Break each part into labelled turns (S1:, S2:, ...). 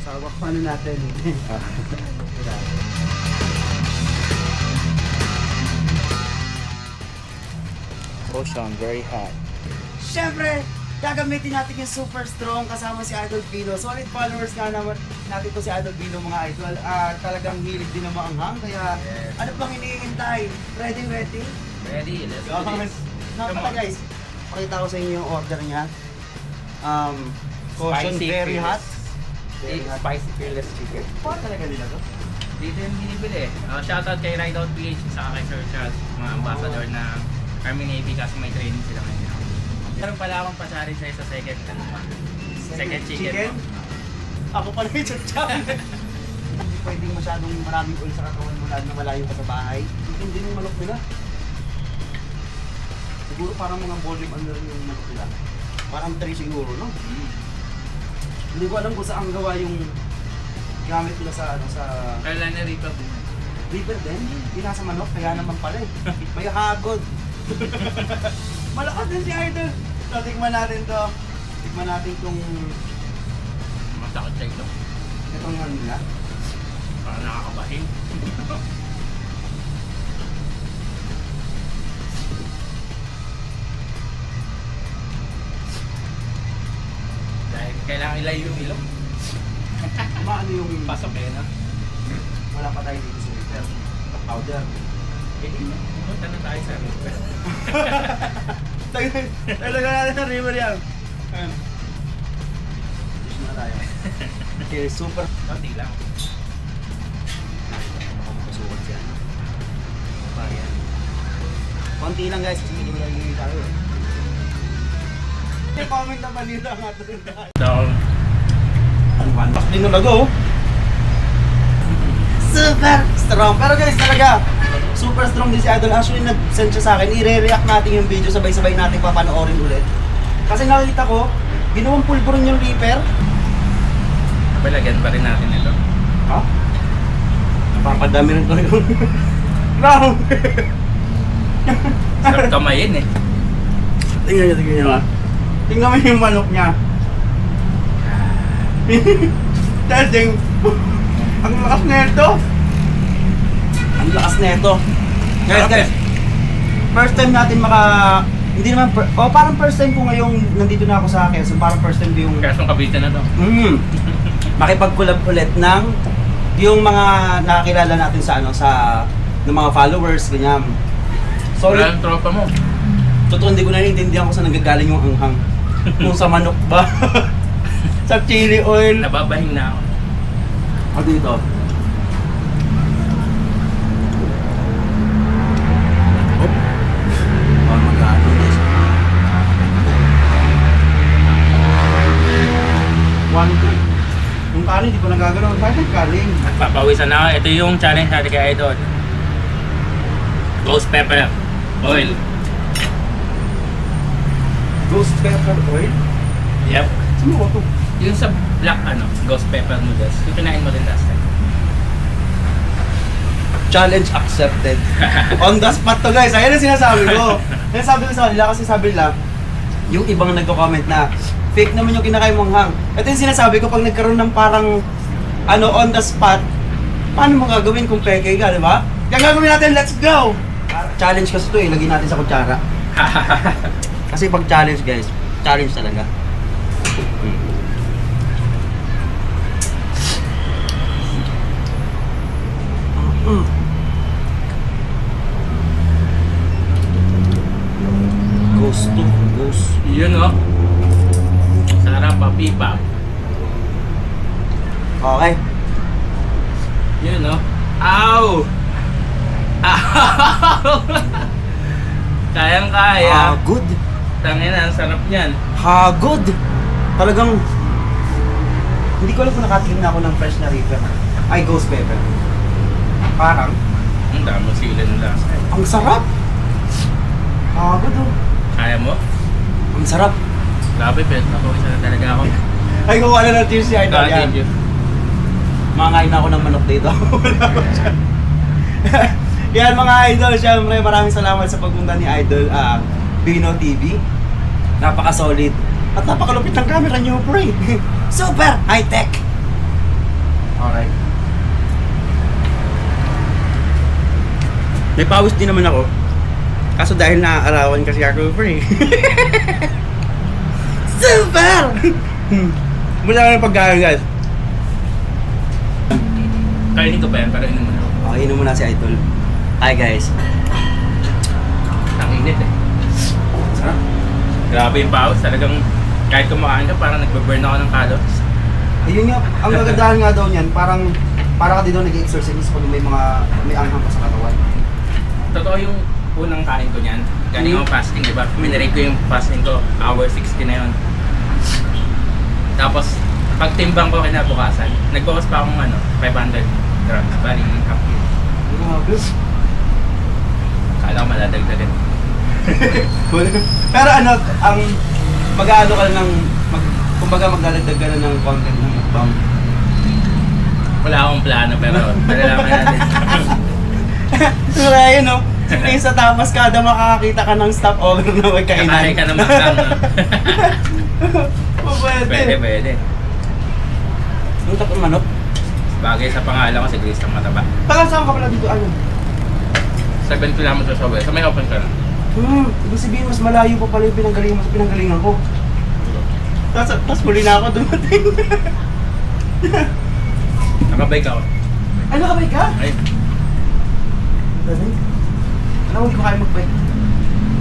S1: Sawa ko ano natin.
S2: Ocean, very hot.
S1: Siyempre, gagamitin natin yung super strong kasama si Idol Pino. Solid followers nga naman natin to si Idol Pino mga idol. Talagang hilig din ng maanghang. Kaya ano pang iniintay? Ready?
S2: Ready, let's do this.
S1: Napala guys, pakita ko sa inyo yung order niya. Caution,
S2: Spicy,
S1: very hot.
S2: fearless. Spicy fearless chicken.
S1: Pa talaga nila to?
S2: Dito yung binibili. Shoutout kay Rideout PH saka kay Sir Charles, mga ambassador ng Army Navy kasi may training sila ngayon. Meron pala akong pasari sa isa second chicken.
S1: Ako pala yung chachap. Hindi pwedeng masyadong maraming oil sa katawan mo lalo na malayo ka sa bahay. Hindi yung manok nila. Siguro parang mga volume under yung manok nila. Parang 3 siguro, no? Hindi ko alam kung saan gawa yung gamit nila sa ano sa
S2: Carolina Reaper.
S1: Reaper din. Hindi nasa manok, kaya naman pala eh. May hagod. Malakas din si Idol. So, tikman natin to. Tikman natin itong
S2: Masakit sa ito.
S1: itong ano nila.
S2: Parang nakakabahin. Dahil kailangan ilayo yung ilong.
S1: Maano yung
S2: Pasok eh, no?
S1: wala pa tayo dito sa Reaper. Powder.
S2: Pwede mo. Punta na tayo sa Reaper.
S1: Talaga natin sa Reaper yan. Ayan. Dish na tayo. Okay, super.
S2: Konti lang.
S1: Nakapasukan siya. Bayan. Konti lang guys, kasi hindi lagi tayo eh. May comment naman dito ang atin tayo.
S2: Down.
S1: Ang one-pack din na lago. Super strong. Pero guys, talaga, super strong din si Idol. Actually, nag-send siya sa akin. I-re-react natin yung video, sabay-sabay natin papanoorin ulit. Kasi nakita ko, ginawang pulburon yung Reaper.
S2: Palagyan pa rin natin ito.
S1: Ha? Napapadami rin ko yun. Grabe!
S2: Sarap kamayin eh.
S1: Tingnan nyo ha. Tingnan mo yung manok niya. Testing! Ang lakas na ito! Ang lakas na ito! Guys! First time natin hindi naman, parang first time ko ngayong nandito na ako sa Quezon. Parang first time ko yung
S2: Kasong Cavite na to.
S1: makipag-collab ulit ng yung mga nakakilala natin sa sa ng mga followers, ganyan.
S2: Wala
S1: Sorry,
S2: yung tropa mo.
S1: totoo hindi ko naiintindihan kung saan nanggagaling yung anghang. Kung sa manok ba? Sa chili oil?
S2: Nababahing na ako.
S1: O dito. Hop. Parang mag-ano guys. One, two. Yung kanin, di ko nagagalaw. Bakit kanin?
S2: Papawisan na ako. Ito yung challenge natin kay Idol. Ghost pepper oil.
S1: Ghost pepper oil?
S2: Yep.
S1: Sino ko to?
S2: Yung sa black ghost pepper noodles. Yung kinain mo din last time.
S1: Challenge accepted. On the spot to guys. Ayan ang sinasabi ko. Yan sabi ko sa kanila kasi sabi nila, yung ibang nagko-comment na fake naman yung kinakain mong hang. Ito yung sinasabi ko pag nagkaroon ng parang on the spot, paano mo gagawin kung peke ka, di ba? Kaya gagawin natin, let's go! Challenge kasi ito eh, lagyan natin sa kutsara. Kasi pag challenge guys, challenge talaga. Ghost to, ghost.
S2: Yun oh. Sarap papipa.
S1: Okay.
S2: Yun oh. Ow! Ow! Kayang-kaya.
S1: Hagod.
S2: Tangin na, ang sarap niyan.
S1: Hagod. Talagang hindi ko alam kung nakatikim na ako ng fresh na Reaper. Ay, ghost pepper. Parang
S2: Ang dami sila ng lasa.
S1: ang sarap. Hagod oh.
S2: Kaya mo?
S1: Ang sarap.
S2: Grabe, pet. Napawisan na talaga ako.
S1: Ay, kuha na ng cheers si Idol yan.
S2: Thank you.
S1: Mangain na ako ng manok dito. Wala ko siya. Yan mga idol, syempre maraming salamat sa pagpunta ni Idol Pino TV. Napaka-solid. At napakalupit ng camera niyo, pre. Super high-tech. Alright. May pawis din naman ako. Kaso dahil naaarawan kasi ako, pre. Super! Mula ka ng pagkain, guys.
S2: Kainin ko pa yan, pero inom mo na.
S1: Okay, inom muna si Idol. Hi, guys.
S2: Ang init eh.
S1: Sarap.
S2: Grabe yung paus, talagang kahit kumakain ka, parang nagbe-burn ako ng calories.
S1: Ayun nga, ang kagandahan nga daw niyan, parang para ka din daw nag-exercise pag may anghang ka sa katawan.
S2: Totoo yung unang kain ko niyan. Galing ako fasting, di ba? Minarate ko yung fasting ko, hour 60 na yun. Tapos, pagtimbang ko kinabukasan, nagbawas pa akong 500 grams, bali half kilo.
S1: Grabe.
S2: Kala ko maladagdagan.
S1: Pero ang mag-aano ka ng, kumbaga magdadagdag ka na ng content ng mukbang.
S2: Wala akong plano, pero malalaman natin.
S1: Pero ayun, no? Sige, sa tapas kada makakakita ka ng stopover na may kainan.
S2: Kakain ka ng makang, no?
S1: Pwede.
S2: Pwede.
S1: Yung tapos manok.
S2: Bagay sa pangalan ko si Grace ng mataba.
S1: Tagal saan ka pala dito, ano?
S2: 7 kilometers away. Sa may open ka na.
S1: Ibig sabihin, mas malayo pa pala yung pinanggalingan ko. Tapos huli na ako dumating.
S2: Nakabike ako.
S1: Ay, nakabike ka?
S2: Ay,
S1: Dali. Alam mo, hindi ko kaya mag-bike.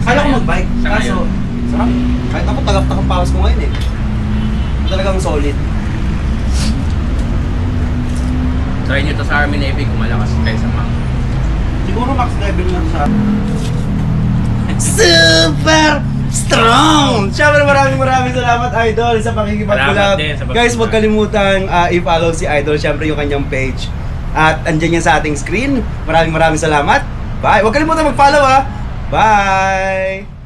S1: Kaya ko mag-bike.
S2: Sa
S1: Kaso,
S2: ngayon?
S1: sarap. Kahit ako, tagap-takang pawas ko ngayon eh. Talagang solid.
S2: try nyo to sa Army Navy kung malakas kayo sa mga.
S1: Siguro max level lang sa... Super strong! Siyempre maraming salamat, Idol, sa pakikipag-collab.
S2: Salamat din sa pag-
S1: Guys, huwag kalimutan i-follow si Idol, siyempre yung kanyang page. At andyan yan sa ating screen. Maraming salamat. Bye! Huwag kalimutan mag-follow ha! Bye!